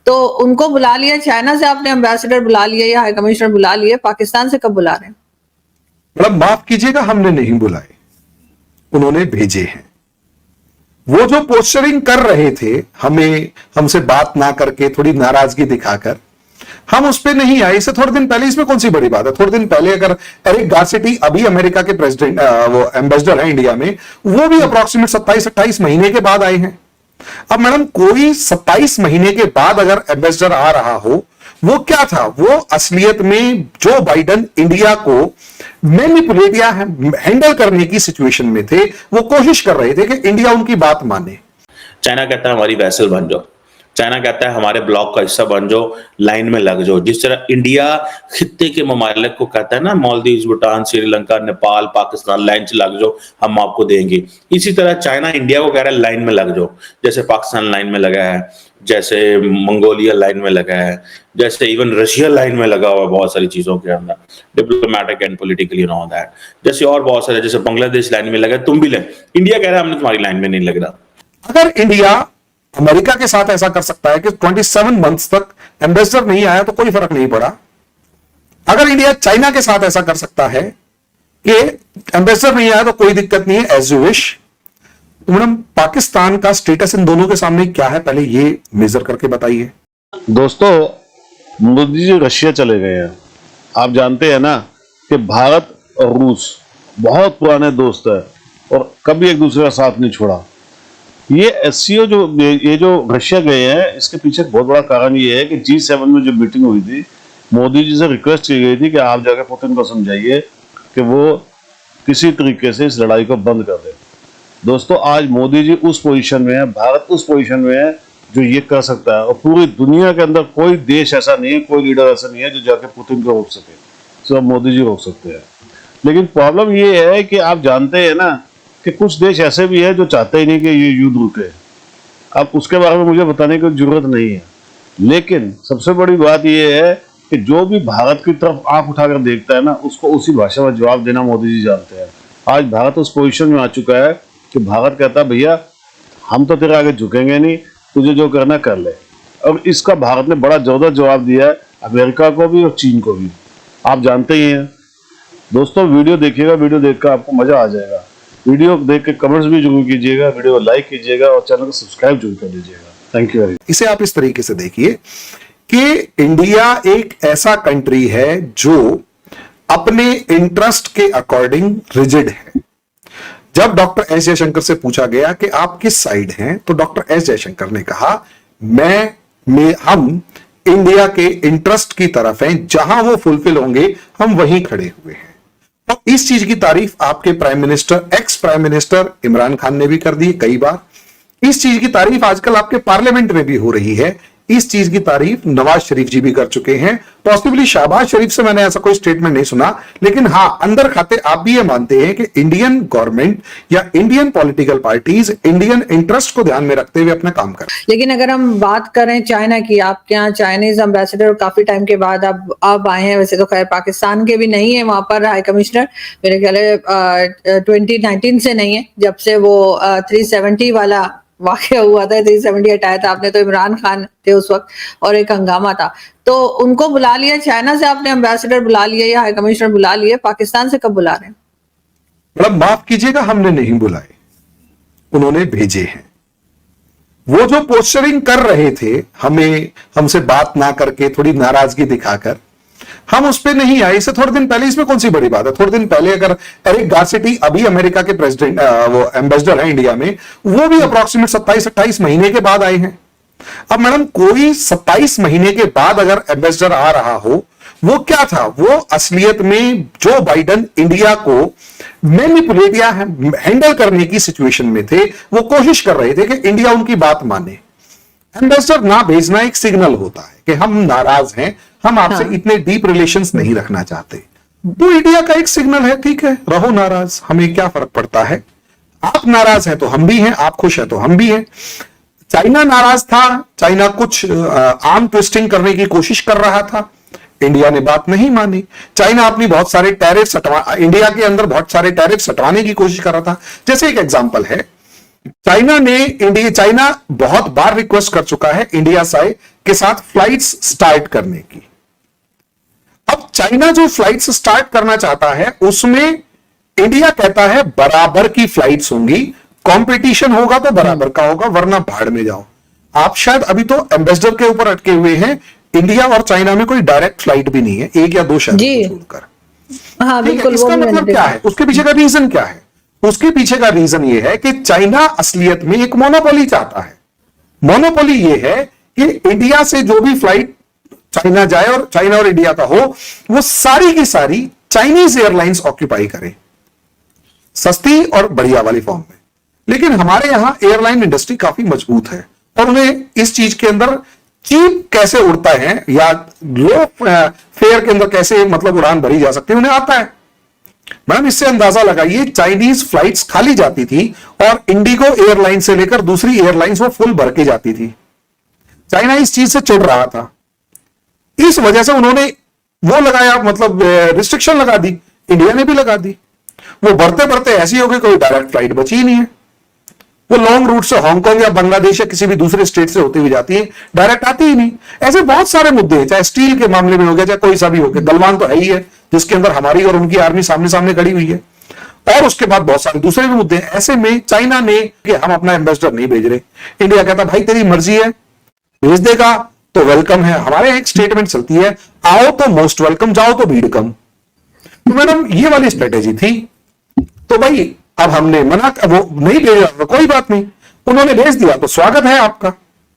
तो उनको बुला लिया, चाइना से आपने एम्बेसडर बुला लिया या हाई कमिश्नर बुला लिए, पाकिस्तान से कब बुला रहे हैं? मतलब माफ कीजिएगा, हमने नहीं बुलाए, उन्होंने भेजे हैं। वो जो पोस्टरिंग कर रहे थे, हमसे बात ना करके थोड़ी नाराजगी दिखाकर, हम उस पर नहीं आए। इससे थोड़े दिन पहले, इसमें कौन सी बड़ी बात है? थोड़े दिन पहले अगर एरिक गारसेटी अभी अमेरिका के प्रेसिडेंट, वो एम्बेसडर है इंडिया में, वो भी अप्रोक्सीमेट 27-28 महीने के बाद आए हैं। अब मैडम, कोई 27 महीने के बाद अगर एम्बेसडर आ रहा हो, वो क्या था? वो असलियत में जो बाइडन इंडिया को मैनिपुलेट या हैंडल करने की सिचुएशन में थे, वो कोशिश कर रहे थे कि इंडिया उनकी बात माने। चाइना कहता है हमारी वैसल बन जाओ, चाइना कहता है हमारे ब्लॉक का हिस्सा बन जाओ, लाइन में लग जाओ। जिस तरह इंडिया खित्ते के ममालिक को कहता है ना, मालदीव, भूटान, श्रीलंका, नेपाल, पाकिस्तान, लाइन से लग जाओ, हम आपको देंगे। इसी तरह चाइना इंडिया को कह रहा है लाइन में लग जाओ। जैसे पाकिस्तान लाइन में लगा है, जैसे मंगोलिया लाइन में लगा है, जैसे इवन रशिया लाइन में लगा हुआ है बहुत सारी चीजों के अंदर, diplomatic and politically and all that. जैसे और बहुत सारे, जैसे बांग्लादेश लाइन में लगा है, तुम भी ले। इंडिया कह रहा है हमने तुम्हारी लाइन में नहीं लग रहा। अगर इंडिया अमेरिका के साथ ऐसा कर सकता है कि 27 मंथ्स तक एम्बेसडर नहीं आया तो कोई फर्क नहीं पड़ा, अगर इंडिया चाइना के साथ ऐसा कर सकता है कि एम्बेसडर नहीं आया तो कोई दिक्कत नहीं है, एज यू विश, तो मैडम पाकिस्तान का स्टेटस इन दोनों के सामने क्या है, पहले ये मेजर करके बताइए। दोस्तों, मोदी जी रशिया चले गए हैं। आप जानते हैं ना कि भारत और रूस बहुत पुराने दोस्त है और कभी एक दूसरे का साथ नहीं छोड़ा। ये एससीओ ये जो रशिया गए हैं, इसके पीछे बहुत बड़ा कारण ये है कि G7 में जो मीटिंग हुई थी, मोदी जी से रिक्वेस्ट की गई थी कि आप जाकर पुतिन को समझाइए कि वो किसी तरीके से इस लड़ाई को बंद कर दे। दोस्तों, आज मोदी जी उस पोजीशन में है, भारत उस पोजीशन में है जो ये कर सकता है, और पूरी दुनिया के अंदर कोई देश ऐसा नहीं है, कोई लीडर ऐसा नहीं है जो जाके पुतिन को रोक सके। सिर्फ मोदी जी रोक सकते हैं। लेकिन प्रॉब्लम ये है कि आप जानते हैं ना कि कुछ देश ऐसे भी है जो चाहते ही नहीं कि ये युद्ध रुके। अब उसके बारे में मुझे बताने की जरूरत नहीं है, लेकिन सबसे बड़ी बात यह है कि जो भी भारत की तरफ आंख उठाकर देखता है ना, उसको उसी भाषा में जवाब देना मोदी जी जानते हैं। आज भारत उस पोजीशन में आ चुका है कि भारत कहता है भैया हम तो तेरे आगे झुकेंगे नहीं, तुझे जो करना कर ले। और इसका भारत ने बड़ा जबरदस्त जवाब दिया है, अमेरिका को भी और चीन को भी। आप जानते ही हैं। दोस्तों, वीडियो देखिएगा, वीडियो देखकर आपको मजा आ जाएगा। वीडियो देख के कमेंट्स भी जरूर कीजिएगा, वीडियो को लाइक कीजिएगा और चैनल को सब्सक्राइब जरूर कर लीजिएगा। Thank you very much. इसे आप इस तरीके से देखिए कि इंडिया एक ऐसा कंट्री है जो अपने इंटरेस्ट के अकॉर्डिंग रिजिड है। जब डॉक्टर एस जयशंकर से पूछा गया कि आप किस साइड हैं, तो डॉक्टर एस जयशंकर ने कहा हम इंडिया के इंटरेस्ट की तरफ हैं, जहां वो फुलफिल होंगे हम वहीं खड़े हुए हैं। और इस चीज की तारीफ आपके prime minister, ex prime minister Imran Khan ने भी कर दी कई बार। इस चीज की तारीफ आजकल आपके पार्लियामेंट में भी हो रही है। इस चीज की तारीफ नवाज शरीफ जी भी कर चुके हैं। पॉसिबली शहबाज शरीफ से मैंने ऐसा कोई स्टेटमेंट नहीं सुना, लेकिन हां, अंदर खाते आप भी ये मानते हैं कि इंडियन गवर्नमेंट या Indian political parties Indian interest को ध्यान में रखते हुए अपना काम करें। लेकिन अगर हम बात करें चाइना की, आपके यहाँ चाइनीज एम्बेसडर काफी टाइम के बाद अब आए हैं। वैसे तो खैर पाकिस्तान के भी नहीं है वहां पर हाई कमिश्नर, मेरे ख्याल 2019 से नहीं है, जब से वो 370 वाला वाकया हुआ था, 370 हटाया था आपने, तो इमरान खान थे उस वक्त और एक हंगामा था। तो उनको बुला लिया, चाइना से आपने एम्बेसडर बुला लिया या हाई कमिश्नर बुला लिए, पाकिस्तान से कब बुला रहे हैं? मतलब माफ कीजिएगा, हमने नहीं बुलाए, उन्होंने भेजे हैं। वो जो पोस्टरिंग कर रहे थे, हमसे बात ना करके थोड़ी नाराजगी दिखाकर, हम उस पर नहीं आए। इससे थोड़े दिन पहले, इसमें कौन सी बड़ी बात है? थोड़े दिन पहले अगर एरिक गारसेटी अभी अमेरिका के प्रेसिडेंट, वो एम्बेसडर है इंडिया में, वो भी अप्रोक्सीमेट 27-28 महीने के बाद आए हैं। अब मैडम, कोई 27 महीने के बाद अगर एम्बेसडर आ रहा हो, वो क्या था? वो असलियत में जो बाइडन इंडिया को मैनिपुलेट या हैंडल करने की सिचुएशन में थे, वो कोशिश कर रहे थे कि इंडिया उनकी बात माने। एम्बेसडर ना भेजना एक सिग्नल होता है कि हम नाराज हैं, हम आपसे इतने डीप रिलेशंस नहीं रखना चाहते। वो इंडिया का एक सिग्नल है, ठीक है, रहो नाराज, हमें क्या फर्क पड़ता है। आप नाराज हैं तो हम भी हैं, आप खुश हैं तो हम भी हैं। चाइना नाराज था, चाइना कुछ आर्म ट्विस्टिंग करने की कोशिश कर रहा था, इंडिया ने बात नहीं मानी। चाइना अपनी बहुत सारे टैरिफ्स इंडिया के अंदर बहुत सारे टैरिफ्स हटवाने की कोशिश कर रहा था। जैसे एक एग्जांपल है, चाइना बहुत बार रिक्वेस्ट कर चुका है इंडिया के साथ फ्लाइट्स स्टार्ट करने की। अब चाइना जो फ्लाइट्स स्टार्ट करना चाहता है उसमें इंडिया कहता है बराबर की फ्लाइट्स होंगी, कंपटीशन होगा तो बराबर का होगा, वरना भाड़ में जाओ। आप शायद अभी तो एम्बेसडर के ऊपर अटके हुए हैं। इंडिया और चाइना में कोई डायरेक्ट फ्लाइट भी नहीं है, एक या दो शहरों को छोड़कर। हाँ ठीक है, बिल्कुल। इसका मतलब क्या है, उसके पीछे का रीजन क्या है? उसके पीछे का रीजन यह है कि चाइना असलियत में एक मोनोपोली चाहता है। मोनोपोली यह है कि इंडिया से जो भी फ्लाइट चाइना जाए और चाइना और इंडिया का हो, वो सारी की सारी चाइनीज एयरलाइंस ऑक्यूपाई करे, सस्ती और बढ़िया वाली फॉर्म में। लेकिन हमारे यहां एयरलाइन इंडस्ट्री काफी मजबूत है और उन्हें इस चीज के अंदर चीप कैसे उड़ता है या लो फेयर के अंदर कैसे मतलब उड़ान भरी जा सकती है उन्हें आता है। मैडम इससे अंदाजा लगाइए, चाइनीज फ्लाइट्स खाली जाती थी और इंडिगो एयरलाइन से लेकर दूसरी एयरलाइंस वो फुल भर के जाती थी। चाइना इस चीज से चिढ़ रहा था, इस वजह से उन्होंने वो लगाया, मतलब रिस्ट्रिक्शन लगा दी, इंडिया ने भी लगा दी। वो बढ़ते बढ़ते ऐसी हो गई कोई डायरेक्ट फ्लाइट बची ही नहीं है। वो लॉन्ग रूट से हांगकांग या बांग्लादेश या किसी भी दूसरे स्टेट से होती हुई जाती है, डायरेक्ट आती ही नहीं। ऐसे बहुत सारे मुद्दे हैं, चाहे स्टील के मामले में हो गया, चाहे कोई सा भी हो गया। गलवान तो है ही है जिसके अंदर हमारी और उनकी आर्मी सामने सामने खड़ी हुई है, और उसके बाद बहुत सारे दूसरे भी मुद्दे हैं। ऐसे में चाइना ने कि हम अपना एम्बेसडर नहीं भेज रहे, इंडिया कहता भाई तेरी मर्जी है, भेज देगा तो वेलकम है। हमारे एक स्टेटमेंट चलती है, आओ तो मोस्ट वेलकम, जाओ तो भीड़ कम। तो मैडम ये वाली स्ट्रेटेजी थी। तो भाई अब हमने मना, वो नहीं भेजा तो कोई बात नहीं, उन्होंने भेज दिया तो स्वागत है आपका,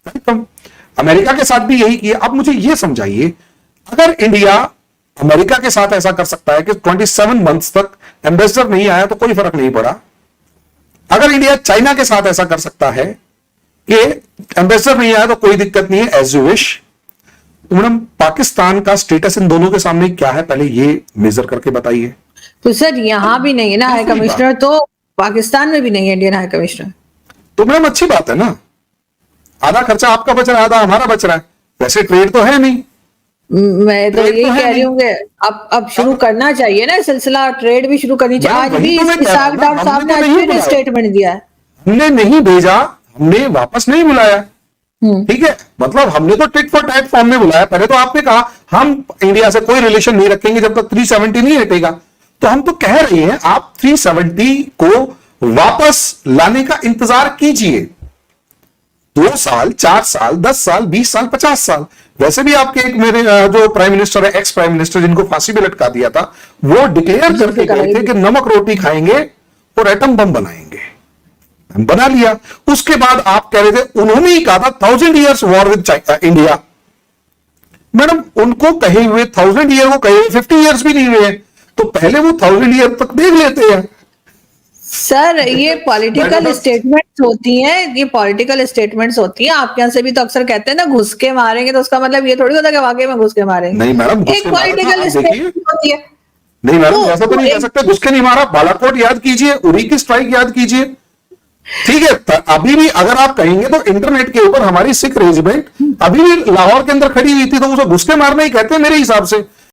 वेलकम। अमेरिका के साथ भी यही किया। अब मुझे ये समझाइए, अगर इंडिया अमेरिका के साथ ऐसा कर सकता है कि 27 मंथ्स तक एम्बेसडर नहीं आया तो कोई फर्क नहीं पड़ा, अगर इंडिया चाइना के साथ ऐसा कर सकता है कि एम्बेसडर नहीं आया तो कोई दिक्कत नहीं है, एज यू विश, तो मैडम पाकिस्तान का स्टेटस इन दोनों के सामने क्या है, पहले ये मेजर करके बताइए। तो सर यहाँ भी नहीं है ना हाई कमिश्नर, तो पाकिस्तान में भी नहीं है इंडियन हाई कमिश्नर। तो मैडम अच्छी बात है ना, आधा खर्चा आपका बच रहा है, आधा हमारा बच रहा है। वैसे ट्रेड तो है नहीं, मैं तो ट्रेड यही तो है कह रही नहीं। हूँ कि अब शुरू करना चाहिए ना सिलसिला, ट्रेड भी शुरू करनी चाहिए। मैडम, आज वही भी तो मैं कह रहा हूं ना, डॉक्टर साहब हमने ने तो आज नहीं फिर बुलाया। स्टेटमेंट दिया है। हमने नहीं भेजा, हमने वापस नहीं बुलाया, ठीक है। मतलब हमने तो टिट फॉर टैट फॉर्म में बुलाया। पहले तो आपने कहा हम इंडिया से कोई रिलेशन नहीं रखेंगे जब तक 370 नहीं हटेगा। तो हम तो कह रहे हैं आप 370 को वापस लाने का इंतजार कीजिए। 2 साल, 4 साल, 10 साल, 20 साल, 50 साल। वैसे भी आपके एक मेरे जो प्राइम मिनिस्टर है, एक्स प्राइम मिनिस्टर, जिनको फांसी पे लटका दिया था, वो डिक्लेयर करके गए थे कि नमक रोटी खाएंगे और एटम बम बनाएंगे। बना लिया। उसके बाद आप कह रहे थे, उन्होंने ही कहा था 1000 years war with India. Madam उनको कहे हुए 1000 year को कहे हुए 50 years भी नहीं हुए, तो पहले वो 1000 year तक देख लेते हैं। सर ये पॉलिटिकल स्टेटमेंट्स होती हैं, ये पॉलिटिकल स्टेटमेंट्स होती हैं। आपके यहाँ से भी तो अक्सर कहते हैं ना घुस के मारेंगे, तो उसका मतलब ये थोड़ी होता है कि वाकई में घुस के मारेंगे। नहीं मैडम, घुस एक के मारा था, पॉलिटिकल आप देखिए। स्टेटमेंट होती है। नहीं मैडम, तो ऐसा तो नहीं कह सकते घुस के नहीं मारा। बालाकोट याद कीजिए, उरी की स्ट्राइक याद कीजिए, ठीक है। अभी भी अगर आप कहेंगे तो इंटरनेट के ऊपर हमारी सिख रेजिमेंट अभी भी लाहौर के अंदर खड़ी हुई थी, तो उसे घुस के मारना ही कहते हैं मेरे हिसाब से।